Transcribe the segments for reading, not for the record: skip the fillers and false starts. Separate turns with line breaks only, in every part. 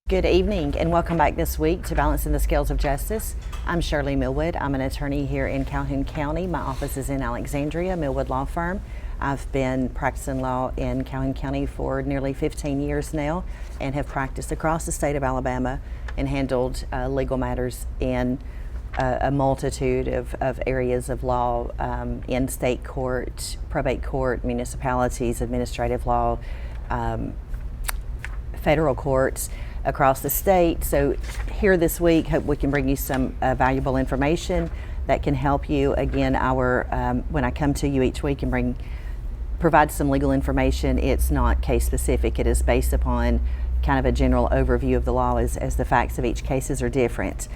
Good evening and welcome back this week to Balancing the Scales of Justice. I'm Shirley Millwood. I'm an attorney here in Calhoun County. My office is in Alexandria, Millwood Law Firm. I've been practicing law in Calhoun County for nearly 15 years now and have practiced across the state of Alabama and handled legal matters in a multitude of areas of law, in state court, probate court, municipalities, administrative law, federal courts across the state. So here this week, hope we can bring you some valuable information that can help you. Again, when I come to you each week and provide some legal information, it's not case specific. It is based upon kind of a general overview of the law as the facts of each cases are different.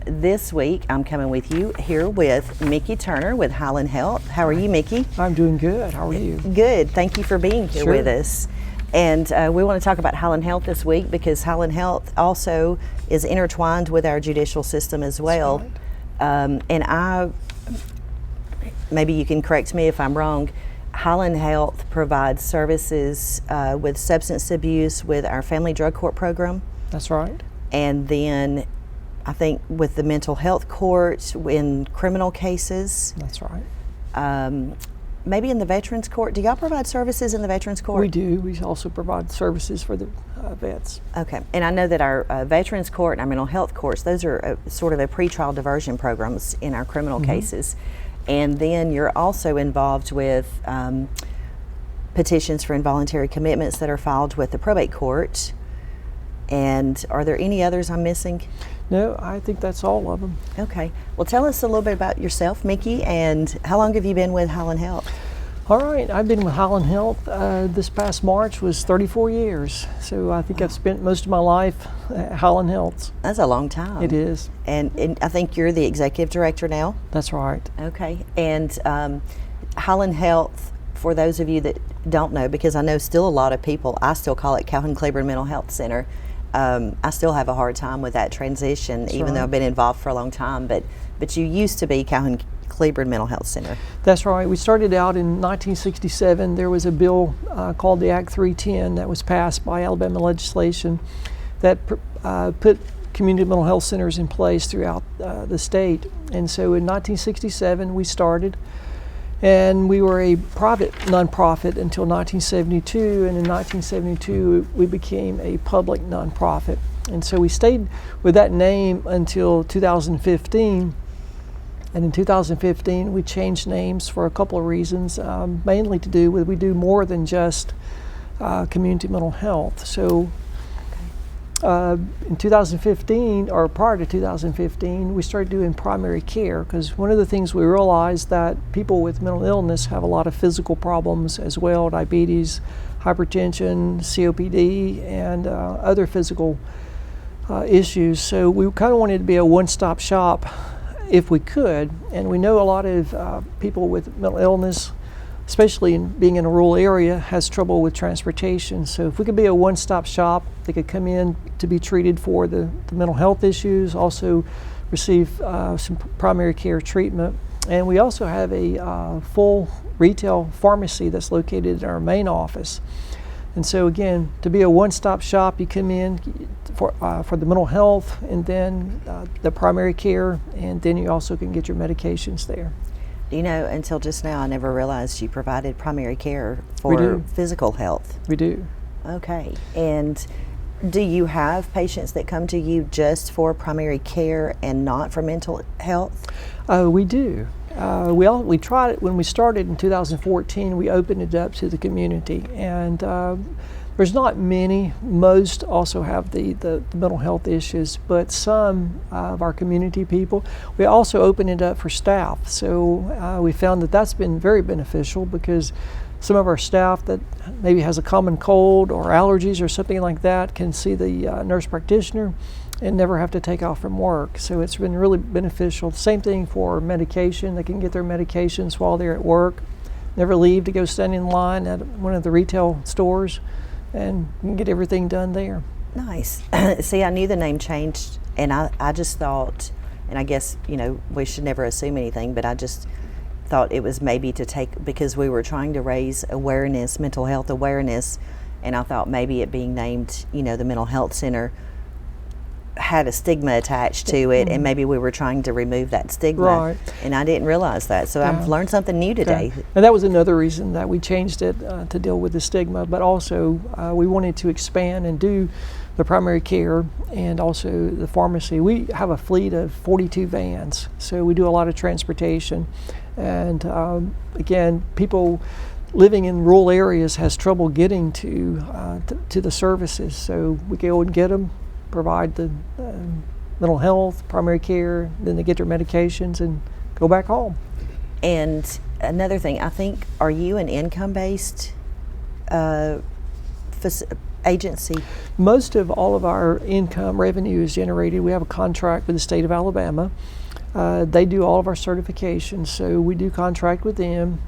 This week, I'm coming with you here with Mickey Turner with Highland Health. How are you, Mickey?
I'm doing good. How are you?
Good. Thank you for being here
Sure.
with us. And we want to talk about Highland Health this week because Highland Health also is intertwined with our judicial system as well.
Right.
And maybe you can correct me if I'm wrong, Highland Health provides services with substance abuse with our family drug court program.
That's right.
And then I think with the mental health court in criminal cases.
That's right.
Maybe in the Veterans Court. Do y'all provide services in the Veterans Court?
We do. We also provide services for the vets.
Okay. And I know that our Veterans Court and our mental health courts, those are sort of a pretrial diversion programs in our criminal cases. And then you're also involved with petitions for involuntary commitments that are filed with the probate court. And are there any others I'm missing?
No, I think that's all of them.
Okay. Well, tell us a little bit about yourself, Mickey, and how long have you been with Highland Health?
All right. I've been with Highland Health. This past March was 34 years. So I think I've spent most of my life at Highland Health.
That's a long time.
It is.
And I think you're the executive director now?
That's right.
Okay. And Highland Health, for those of you that don't know, because I know still a lot of people, I still call it Calhoun-Cleburne Mental Health Center. I still have a hard time with that transition,
That's
even though
right.
I've been involved for a long time. But you used to be Calhoun-Cleburne Mental Health Center.
That's right. We started out in 1967. There was a bill called the Act 310 that was passed by Alabama legislation that put community mental health centers in place throughout the state. And so in 1967 we started, and we were a private nonprofit until 1972, and in 1972 we became a public nonprofit. And so we stayed with that name until 2015. And in 2015 we changed names for a couple of reasons, mainly to do with we do more than just community mental health. So in 2015, or prior to 2015, we started doing primary care, because one of the things we realized that people with mental illness have a lot of physical problems as well: diabetes, hypertension, COPD, and other physical issues. So we kind of wanted to be a one-stop shop if we could, and we know a lot of people with mental illness, especially being in a rural area, has trouble with transportation. So if we could be a one-stop shop, they could come in to be treated for the mental health issues, also receive some primary care treatment. And we also have a full retail pharmacy that's located in our main office. And so again, to be a one-stop shop, you come in for the mental health, and then the primary care, and then you also can get your medications there.
You know, until just now, I never realized you provided primary care
We
for
do.
physical health.
We do.
Okay. And do you have patients that come to you just for primary care and not for mental health?
We do. We tried it when we started in 2014. We opened it up to the community, and there's not many. Most also have the mental health issues, but some of our community people. We also opened it up for staff. So we found that that's been very beneficial, because some of our staff that maybe has a common cold or allergies or something like that can see the nurse practitioner and never have to take off from work. So it's been really beneficial. Same thing for medication. They can get their medications while they're at work, never leave to go stand in line at one of the retail stores, and you can get everything done there.
Nice. See, I knew the name changed, and I just thought, and I guess, you know, we should never assume anything, but I just thought it was maybe to take, because we were trying to raise awareness, mental health awareness, and I thought maybe it being named, you know, the Mental Health Center had a stigma attached to it, and maybe we were trying to remove that stigma.
Right.
And I didn't realize that. So I've learned something new today.
And that was another reason that we changed it to deal with the stigma, but also we wanted to expand and do the primary care and also the pharmacy. We have a fleet of 42 vans, so we do a lot of transportation. And again, people living in rural areas has trouble getting to the services, so we go and get them, provide the mental health, primary care, then they get their medications and go back home.
And another thing, I think, are you an income-based agency?
Most of all of our income revenue is generated. We have a contract with the state of Alabama. They do all of our certifications, so we do contract with them,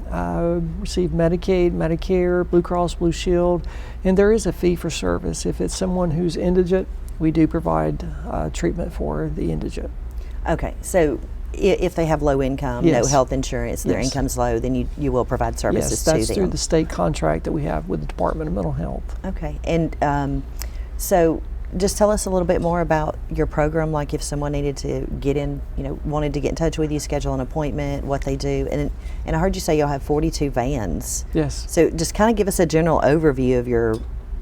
receive Medicaid, Medicare, Blue Cross Blue Shield, and there is a fee for service. If it's someone who's indigent, we do provide treatment for the indigent.
Okay, so if they have low income, no health insurance, their income's low, then you will provide services to them.
Yes, that's through the state contract that we have with the Department of Mental Health.
Okay, and so just tell us a little bit more about your program, like if someone needed to get in, wanted to get in touch with you, schedule an appointment, what they do. And I heard you say y'all have 42 vans.
Yes.
So just kind of give us a general overview of your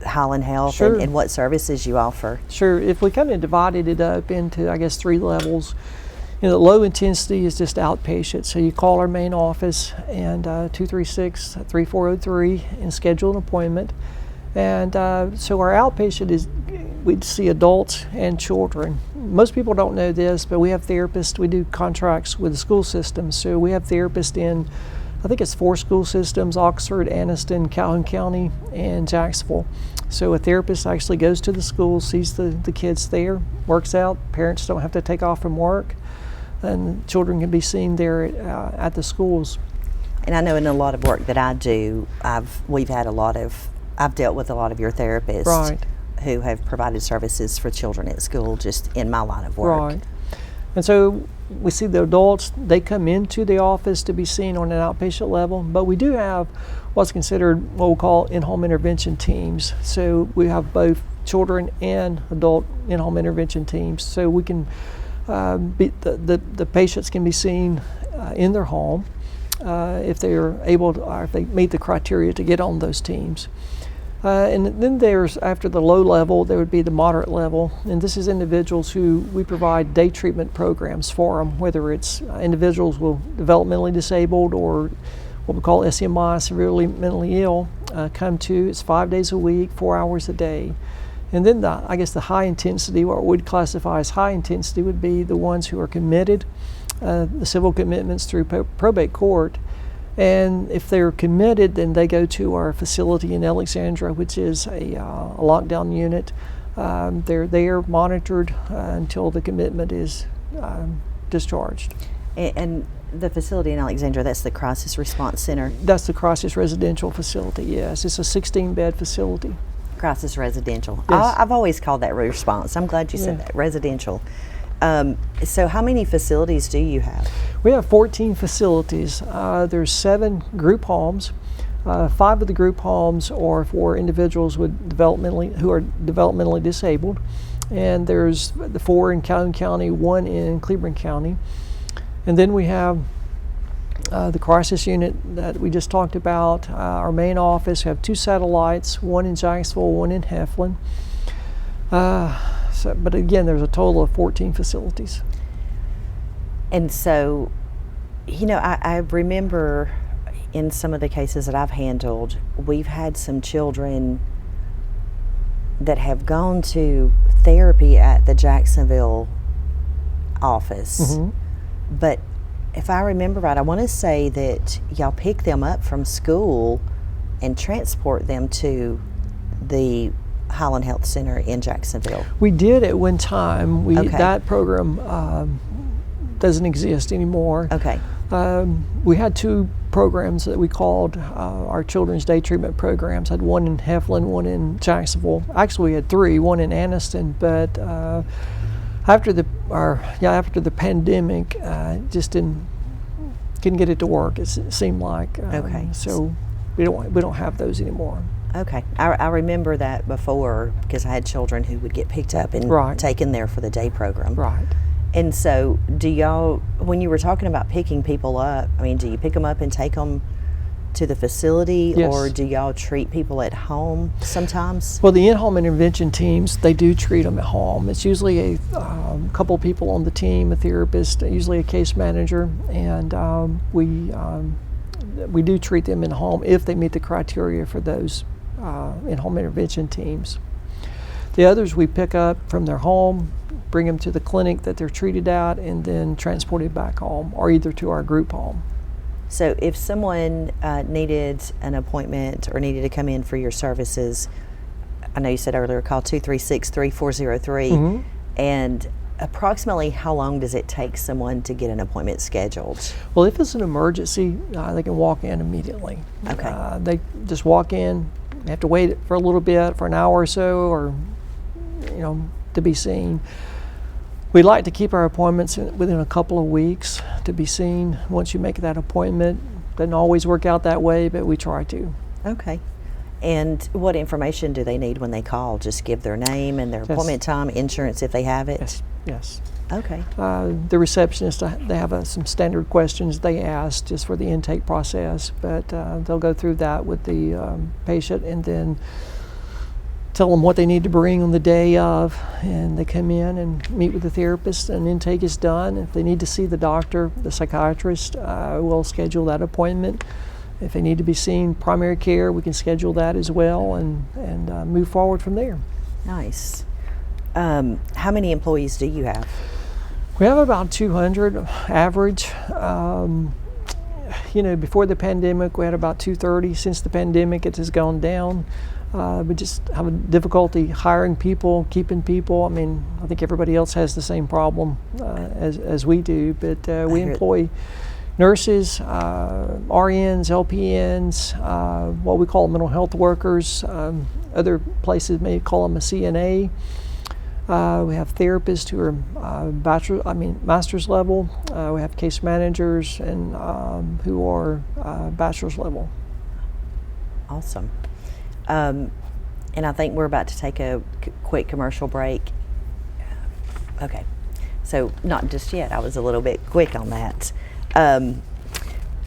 Highland Health and what services you offer.
Sure. If we kind of divided it up into, I guess, 3 levels, the low intensity is just outpatient. So you call our main office and 236-3403 and schedule an appointment. And so our outpatient is, we'd see adults and children. Most people don't know this, but we have therapists. We do contracts with the school systems. So we have therapists in, I think it's 4 school systems: Oxford, Anniston, Calhoun County, and Jacksonville. So a therapist actually goes to the school, sees the kids there, works out. Parents don't have to take off from work, and children can be seen there at the schools.
And I know in a lot of work that I do, I've dealt with a lot of your therapists who have provided services for children at school, just in my line of work.
Right. And so we see the adults, they come into the office to be seen on an outpatient level, but we do have what's considered what we'll call in-home intervention teams. So we have both children and adult in-home intervention teams. So we can, the patients can be seen in their home if they are able to, or if they meet the criteria to get on those teams. And then there's, after the low level, there would be the moderate level, and this is individuals who we provide day treatment programs for them, whether it's individuals with developmentally disabled or what we call SMI, severely mentally ill, come to. It's 5 days a week, 4 hours a day. And then I guess the high intensity, what we'd classify as high intensity, would be the ones who are committed, the civil commitments through probate court. And if they're committed, then they go to our facility in Alexandria, which is a lockdown unit. They're there monitored until the commitment is discharged.
And the facility in Alexandria, that's the Crisis Response Center?
That's the Crisis Residential Facility, yes. It's a 16-bed facility.
Crisis Residential.
Yes.
I've always called that response. I'm glad you said that, residential. So how many facilities do you have?
We have 14 facilities. There's 7 group homes. 5 of the group homes are for individuals who are developmentally disabled. And there's the 4 in Calhoun County, 1 in Cleveland County. And then we have the crisis unit that we just talked about. Our main office, we have 2 satellites, 1 in Jacksonville, 1 in Heflin. But again, there's a total of 14 facilities.
And so, I remember in some of the cases that I've handled, we've had some children that have gone to therapy at the Jacksonville office. Mm-hmm. But if I remember right, I want to say that y'all pick them up from school and transport them to the Highland Health Center in Jacksonville.
We did at one time. That program doesn't exist anymore.
Okay.
We had 2 programs that we called our children's day treatment programs. Had 1 in Heflin, 1 in Jacksonville. Actually, we had 3, 1 in Anniston, but after the pandemic, just couldn't get it to work. It seemed like
okay.
So we don't have those anymore.
Okay. I remember that before because I had children who would get picked up and
Right.
taken there for the day program.
Right.
And so, do y'all, when you were talking about picking people up, I mean, do you pick them up and take them to the facility,
Yes.
or do y'all treat people at home sometimes?
Well, the in-home intervention teams, they do treat them at home. It's usually a couple people on the team, a therapist, usually a case manager, and we do treat them in home if they meet the criteria for those in-home intervention teams. The others we pick up from their home, bring them to the clinic that they're treated at, and then transported back home, or either to our group home.
So, if someone needed an appointment or needed to come in for your services, I know you said earlier, call 236-3403.
Mhm.
And approximately how long does it take someone to get an appointment scheduled?
Well, if it's an emergency, they can walk in immediately.
Okay.
They just walk in. They have to wait for a little bit, for an hour or so, or to be seen. We like to keep our appointments within a couple of weeks to be seen. Once you make that appointment, doesn't always work out that way, but we try to.
Okay. And what information do they need when they call? Just give their name and their
Yes.
appointment time, insurance if they have it?
Yes. Yes.
Okay.
The receptionist, they have some standard questions they ask just for the intake process, but they'll go through that with the patient and then tell them what they need to bring on the day of, and they come in and meet with the therapist, and intake is done. If they need to see the doctor, the psychiatrist, we'll schedule that appointment. If they need to be seen primary care, we can schedule that as well, and move forward from there.
Nice. How many employees do you have?
We have about 200 average. Before the pandemic, we had about 230. Since the pandemic, it has gone down. We just have a difficulty hiring people, keeping people. I mean, I think everybody else has the same problem as we do, but we employ nurses, RNs, LPNs, what we call mental health workers. Other places may call them a CNA. We have therapists who are master's level. We have case managers and who are bachelor's level.
Awesome. And I think we're about to take a quick commercial break. Okay. So not just yet. I was a little bit quick on that.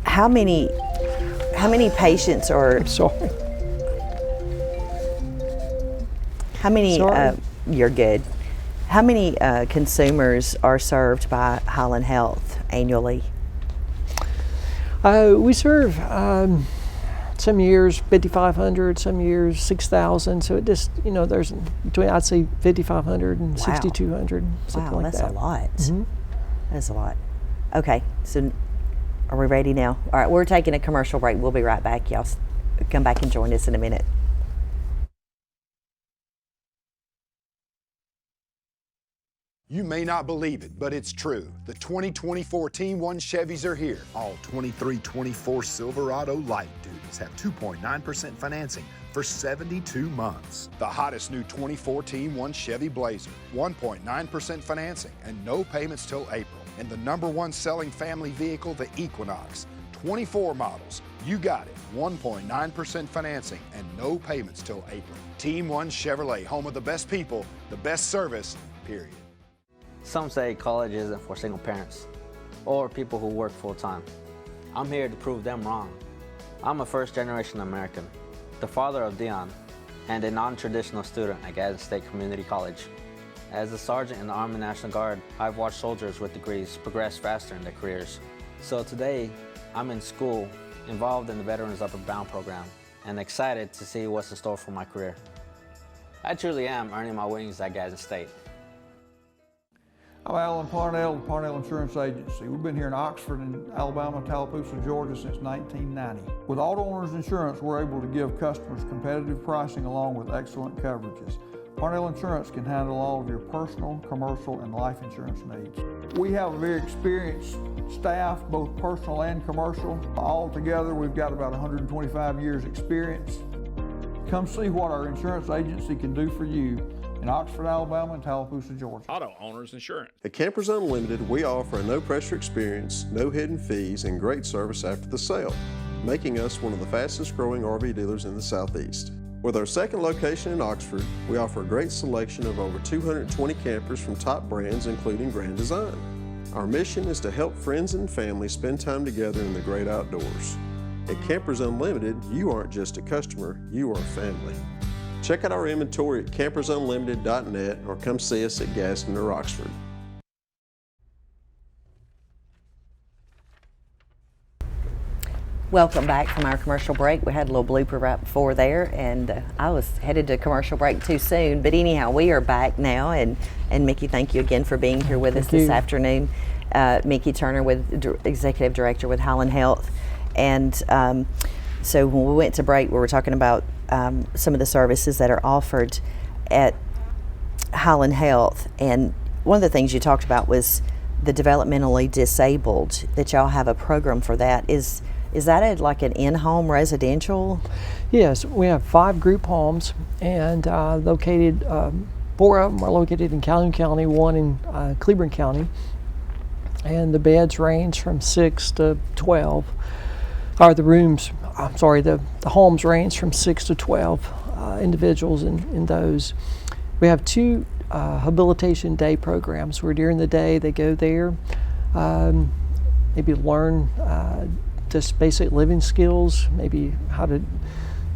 How many patients are?
I'm sorry.
How many?
Sorry.
You're good. How many consumers are served by Highland Health annually?
We serve some years 5,500, some years 6,000. So it just, there's between, I'd say 5,500 and 6,200, something like that.
That's a lot.
Mhm.
That's a lot. Okay, so are we ready now? All right, we're taking a commercial break. We'll be right back. Y'all come back and join us in a minute.
You may not believe it, but it's true. The 2024 Team 1 Chevys are here. All 23-24 Silverado light duties have 2.9% financing for 72 months. The hottest new 24 Team 1 Chevy Blazer, 1.9% financing and no payments till April. And the #1 selling family vehicle, the Equinox, 24 models. You got it, 1.9% financing and no payments till April. Team 1 Chevrolet, home of the best people, the best service, period.
Some say college isn't for single parents or people who work full-time. I'm here to prove them wrong. I'm a first-generation American, the father of Dion, and a non-traditional student at Gadsden State Community College. As a sergeant in the Army National Guard, I've watched soldiers with degrees progress faster in their careers. So today, I'm in school, involved in the Veterans Upper Bound program, and excited to see what's in store for my career. I truly am earning my wings at Gadsden State.
I'm Alan Parnell with Parnell Insurance Agency. We've been here in Oxford and Alabama, Tallapoosa, Georgia since 1990. With Auto Owners Insurance, we're able to give customers competitive pricing along with excellent coverages. Parnell Insurance can handle all of your personal, commercial, and life insurance needs. We have a very experienced staff, both personal and commercial. All together, we've got about 125 years experience. Come see what our insurance agency can do for you in Oxford, Alabama, and Tallapoosa, Georgia.
Auto Owners Insurance.
At Campers Unlimited, we offer a no-pressure experience, no hidden fees, and great service after the sale, making us one of the fastest-growing RV dealers in the Southeast. With our second location in Oxford, we offer a great selection of over 220 campers from top brands including Grand Design. Our mission is to help friends and family spend time together in the great outdoors. At Campers Unlimited, you aren't just a customer, you are family. Check out our inventory at campersunlimited.net or come see us at Gaston or Oxford.
Welcome back from our commercial break. We had a little blooper right before there, and I was headed to commercial break too soon. But anyhow, we are back now, and Mickey, thank you again for being here with us this afternoon. Mickey Turner, Executive Director with Highland Health. And so when we went to break, we were talking about some of the services that are offered at Highland Health. And one of the things you talked about was the developmentally disabled, that y'all have a program for that. Is that like an in-home residential?
Yes, we have 5 group homes, and located, 4 of them are located in Calhoun County, 1 in Cleburne County, and the beds range from 6 to 12. Or the homes range from 6 to 12 individuals in those. We have 2 habilitation day programs where during the day they go there, maybe learn just basic living skills, maybe how to,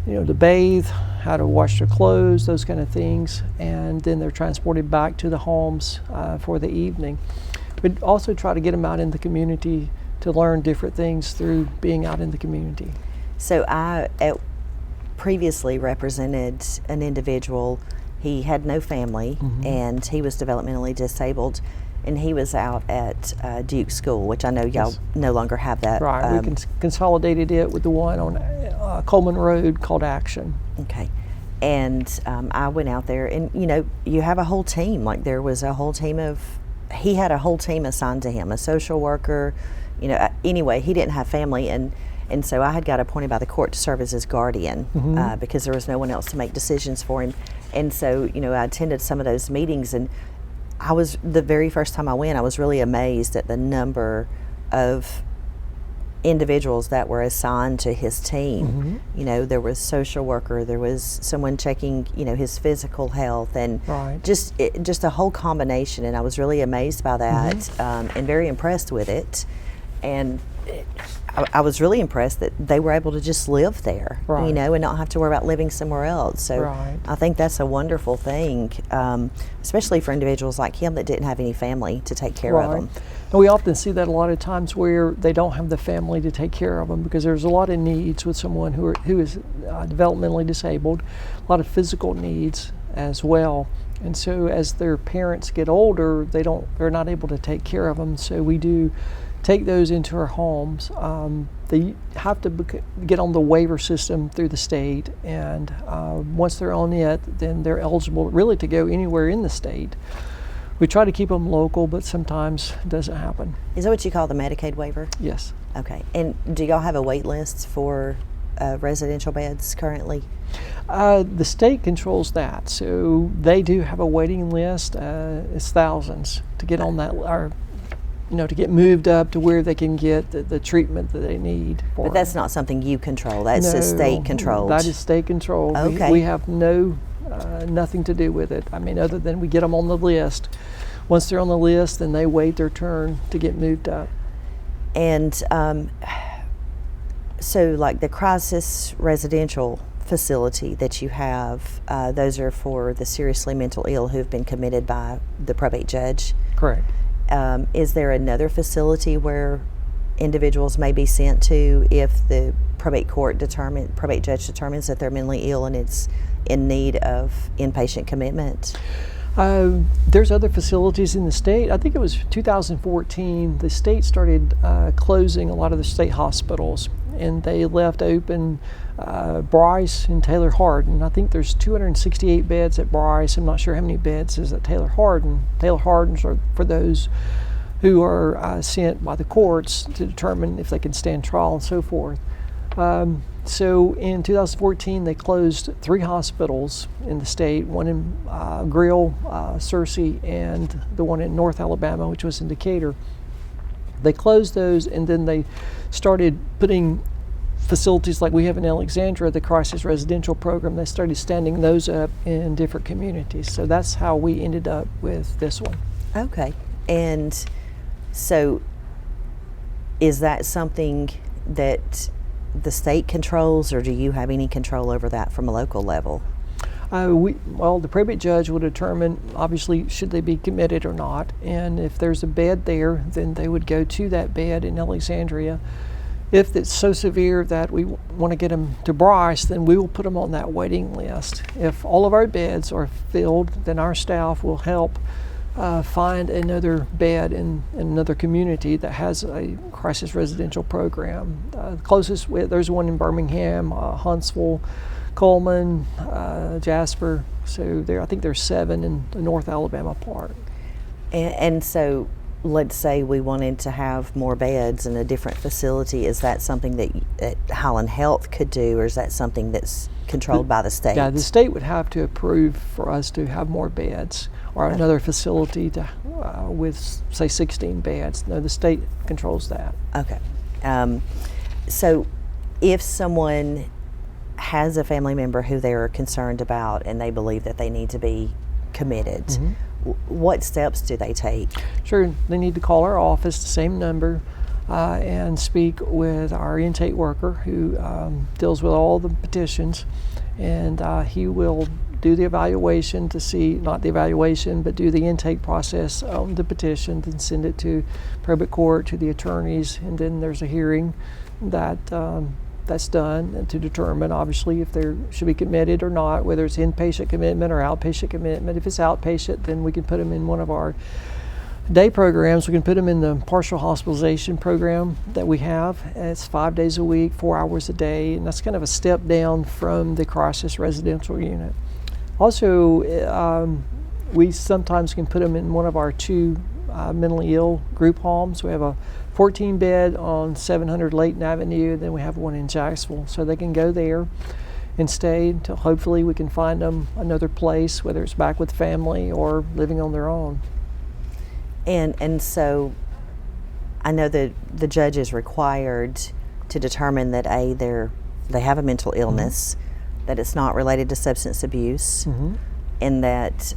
to bathe, how to wash their clothes, those kind of things, and then they're transported back to the homes for the evening. But also try to get them out in the community to learn different things through being out in the community.
So I previously represented an individual. He had no family, and he was developmentally disabled. And he was out at Duke School, which I know y'all no longer have that.
Right, we consolidated it with the one on Coleman Road called Action.
Okay, and I went out there, and you have a whole team. Like there was a whole team he had a whole team assigned to him, a social worker. Anyway, he didn't have family, and so I had got appointed by the court to serve as his guardian because there was no one else to make decisions for him. And so, I attended some of those meetings, and the very first time I went, I was really amazed at the number of individuals that were assigned to his team. There was social worker, there was someone checking, his physical health, and just a whole combination. And I was really amazed by that and very impressed with it. And I was really impressed that they were able to just live there, and not have to worry about living somewhere else. So I think that's a wonderful thing, especially for individuals like him that didn't have any family to take care of them.
And we often see that a lot of times where they don't have the family to take care of them, because there's a lot of needs with someone who is developmentally disabled, a lot of physical needs as well. And so as their parents get older, they're not able to take care of them. So we do take those into our homes. They have to get on the waiver system through the state, and once they're on it, then they're eligible really to go anywhere in the state. We try to keep them local, but sometimes it doesn't happen.
Is that what you call the Medicaid waiver?
Yes.
Okay. And do y'all have a wait list for residential beds currently?
The state controls that, so they do have a waiting list. It's thousands to get on that, or to get moved up to where they can get the treatment that they need.
But that's not something you control. That's just state controlled.
That is state controlled.
Okay.
We have nothing to do with it. I mean, other than we get them on the list. Once they're on the list, then they wait their turn to get moved up.
And so, like the crisis residential facility that you have, those are for the seriously mental ill who've been committed by the probate judge.
Correct.
Is there another facility where individuals may be sent to if the probate judge determines that they're mentally ill and it's in need of inpatient commitment?
There's other facilities in the state. I think it was 2014, the state started closing a lot of the state hospitals, and they left open Bryce and Taylor Hardin. I think there's 268 beds at Bryce. I'm not sure how many beds is at Taylor Hardin. Taylor Hardin's are for those who are sent by the courts to determine if they can stand trial and so forth. So in 2014, they closed 3 hospitals in the state, one in Greer, Searcy, and the one in North Alabama, which was in Decatur. They closed those, and then they started putting facilities like we have in Alexandria, the crisis residential program, they started standing those up in different communities. So that's how we ended up with this one.
Okay. And so is that something that the state controls, or do you have any control over that from a local level?
Well, the probate judge will determine, obviously, should they be committed or not. And if there's a bed there, then they would go to that bed in Alexandria. If it's so severe that we want to get them to Bryce, then we will put them on that waiting list. If all of our beds are filled, then our staff will help find another bed in another community that has a crisis residential program. The closest, there's one in Birmingham, Huntsville, Coleman, Jasper. So I think there's 7 in the North Alabama part.
And so let's say we wanted to have more beds in a different facility. Is that something that Highland Health could do, or is that something that's controlled by the state?
Yeah, the state would have to approve for us to have more beds, or another facility to, with, say, 16 beds. No, the state controls that.
Okay. So if someone has a family member who they're concerned about and they believe that they need to be committed, what steps do they take?
Sure, they need to call our office, the same number, and speak with our intake worker who deals with all the petitions, and he will do the evaluation to see, not the evaluation, but do the intake process on the petition, then send it to probate court, to the attorneys, and then there's a hearing that's done to determine, obviously, if they should be committed or not, whether it's inpatient commitment or outpatient commitment. If it's outpatient, then we can put them in one of our day programs. We can put them in the partial hospitalization program that we have. It's 5 days a week, 4 hours a day, and that's kind of a step down from the crisis residential unit. Also, we sometimes can put them in one of our 2 mentally ill group homes. We have a 14-bed on 700 Layton Avenue, then we have one in Jacksonville. So they can go there and stay until hopefully we can find them another place, whether it's back with family or living on their own.
And so I know that the judge is required to determine that they have a mental illness, that it's not related to substance abuse, and that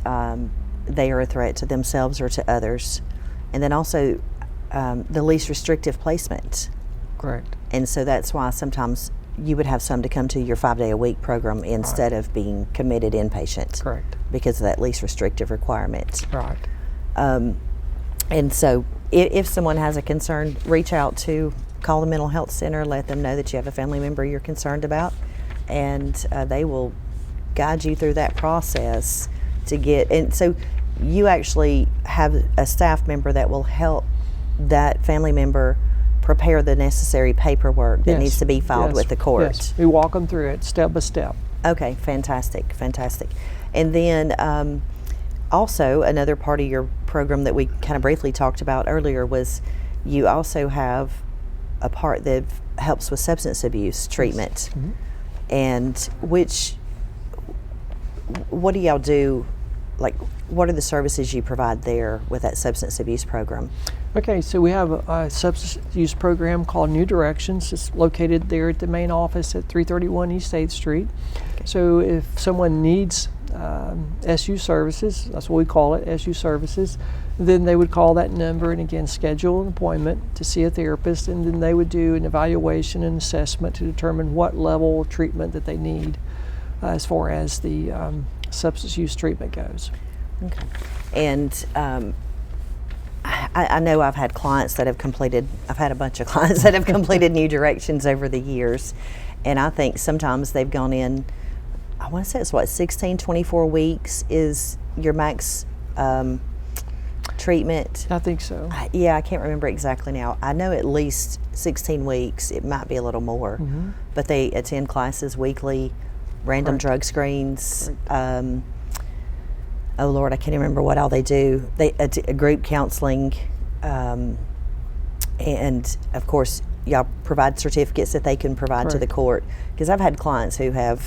they are a threat to themselves or to others. And then also the least restrictive placement.
Correct.
And so that's why sometimes you would have some to come to your 5-day-a-week program instead of being committed inpatient.
Correct.
Because of that least restrictive requirement.
Right.
And so if someone has a concern, reach out to, call the mental health center, let them know that you have a family member you're concerned about, and they will guide you through that process to get, and so you actually have a staff member that will help that family member prepare the necessary paperwork that needs to be filed with the court.
Yes, we walk them through it step by step.
Okay, fantastic, fantastic. And then also another part of your program that we kind of briefly talked about earlier was you also have a part that helps with substance abuse treatment. And what do y'all do? Like, what are the services you provide there with that substance abuse program?
Okay, so we have a substance use program called New Directions. It's located there at the main office at 331 East 8th Street. Okay. So if someone needs SU services, that's what we call it, SU services, then they would call that number and again schedule an appointment to see a therapist, and then they would do an evaluation and assessment to determine what level of treatment that they need as far as the substance use treatment goes.
Okay. And I know I've had clients that have completed, I've had a bunch of clients that have completed New Directions over the years, and I think sometimes they've gone in, I want to say it's what, 16, 24 weeks is your max treatment?
I think so.
Yeah, I can't remember exactly now. I know at least 16 weeks, it might be a little more, but they attend classes weekly, random drug screens. Oh Lord, I can't remember what all they do. They group counseling, and of course, y'all provide certificates that they can provide to the court. Because I've had clients who have,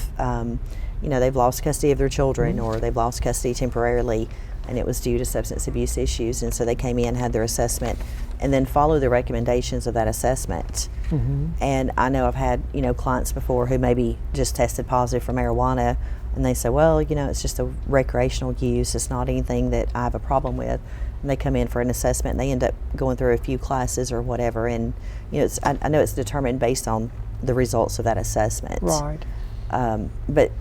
they've lost custody of their children or they've lost custody temporarily, and it was due to substance abuse issues. And so they came in, had their assessment, and then follow the recommendations of that assessment. And I know I've had, clients before who maybe just tested positive for marijuana, and they say, well, it's just a recreational use. It's not anything that I have a problem with. And they come in for an assessment, and they end up going through a few classes or whatever. And I know it's determined based on the results of that assessment.
Right.
But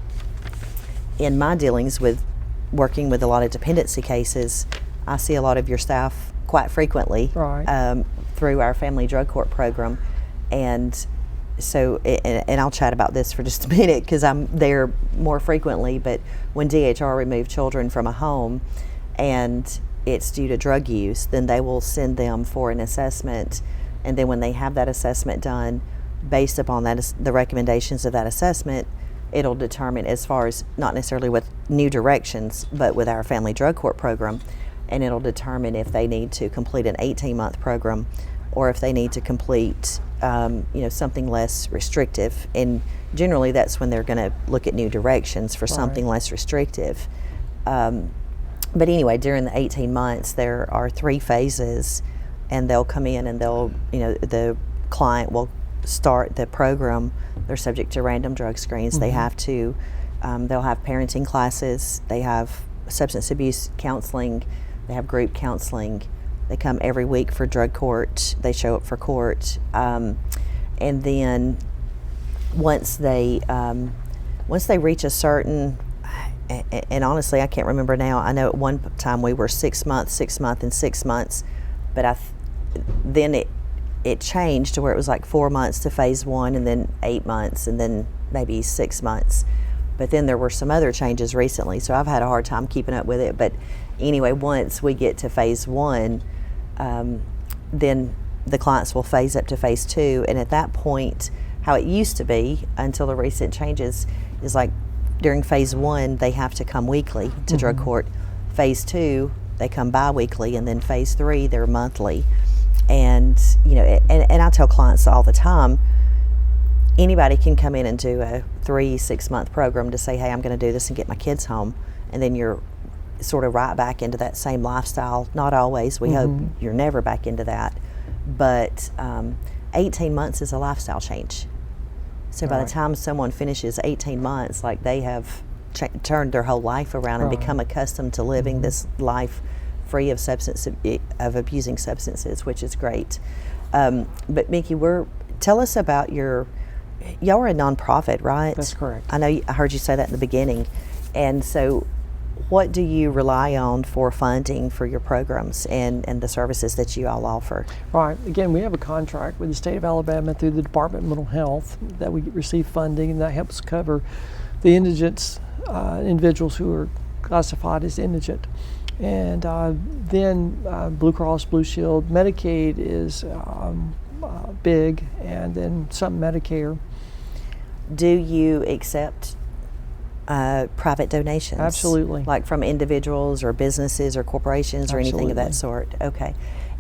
in my dealings with working with a lot of dependency cases, I see a lot of your staff quite frequently through our family drug court program. And so, and I'll chat about this for just a minute because I'm there more frequently, but when DHR remove children from a home and it's due to drug use, then they will send them for an assessment. And then when they have that assessment done, based upon that, the recommendations of that assessment, it'll determine, as far as not necessarily with new directions, but with our family drug court program, and it'll determine if they need to complete an 18-month program or if they need to complete something less restrictive. And generally that's when they're going to look at new directions for something less restrictive. But anyway, during the 18 months there are 3 phases, and they'll come in and they'll, the client will start the program. They're subject to random drug screens. They have to, they'll have parenting classes, they have substance abuse counseling, they have group counseling. They come every week for drug court. They show up for court, and then once they reach a certain, and honestly I can't remember now. I know at one time we were 6 months, and 6 months, but then it changed to where it was like 4 months to phase 1, and then 8 months, and then maybe 6 months. But then there were some other changes recently, so I've had a hard time keeping up with it. But anyway, once we get to phase 1, then the clients will phase up to phase 2. And at that point, how it used to be until the recent changes is like during phase 1, they have to come weekly to drug court. Phase 2, they come bi-weekly, and then phase 3, they're monthly. And and I tell clients all the time, anybody can come in and do a 3-6 month program to say, hey, I'm going to do this and get my kids home, and then you're sort of right back into that same lifestyle. Not always. We hope you're never back into that, but 18 months is a lifestyle change. So by the time someone finishes 18 months, like they have turned their whole life around and become accustomed to living this life free of abusing substances, which is great. But Mickey, tell us about y'all are a nonprofit, right?
That's correct.
I know I heard you say that in the beginning. And so what do you rely on for funding for your programs and the services that you all offer?
Right. Again, we have a contract with the state of Alabama through the Department of Mental Health that we receive funding, and that helps cover the indigents, individuals who are classified as indigent. And then Blue Cross Blue Shield, Medicaid is big, and then some Medicare.
Do you accept private donations?
Absolutely.
Like from individuals or businesses or corporations or anything of that sort? Okay.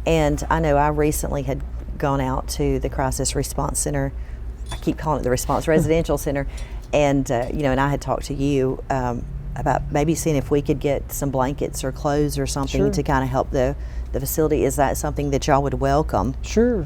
And I know I recently had gone out to the Crisis Response Center. I keep calling it the Response Residential Center. And, and I had talked to you about maybe seeing if we could get some blankets or clothes or something to kind of help the facility. Is that something that y'all would welcome?
Sure.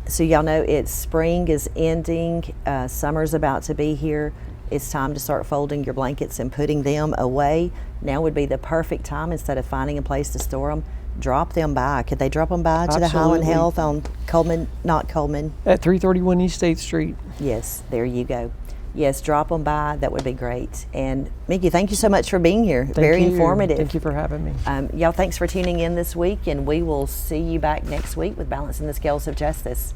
So y'all know spring is ending, summer's about to be here. It's time to start folding your blankets and putting them away. Now would be the perfect time, instead of finding a place to store them, drop them by. Could they drop them by to the Highland Health on Coleman, not Coleman?
At 331 East 8th Street.
Yes, there you go. Yes, drop them by. That would be great. And Mickey, thank you so much for being here. Very informative.
Thank you for having me.
Y'all, thanks for tuning in this week, and we will see you back next week with Balancing the Scales of Justice.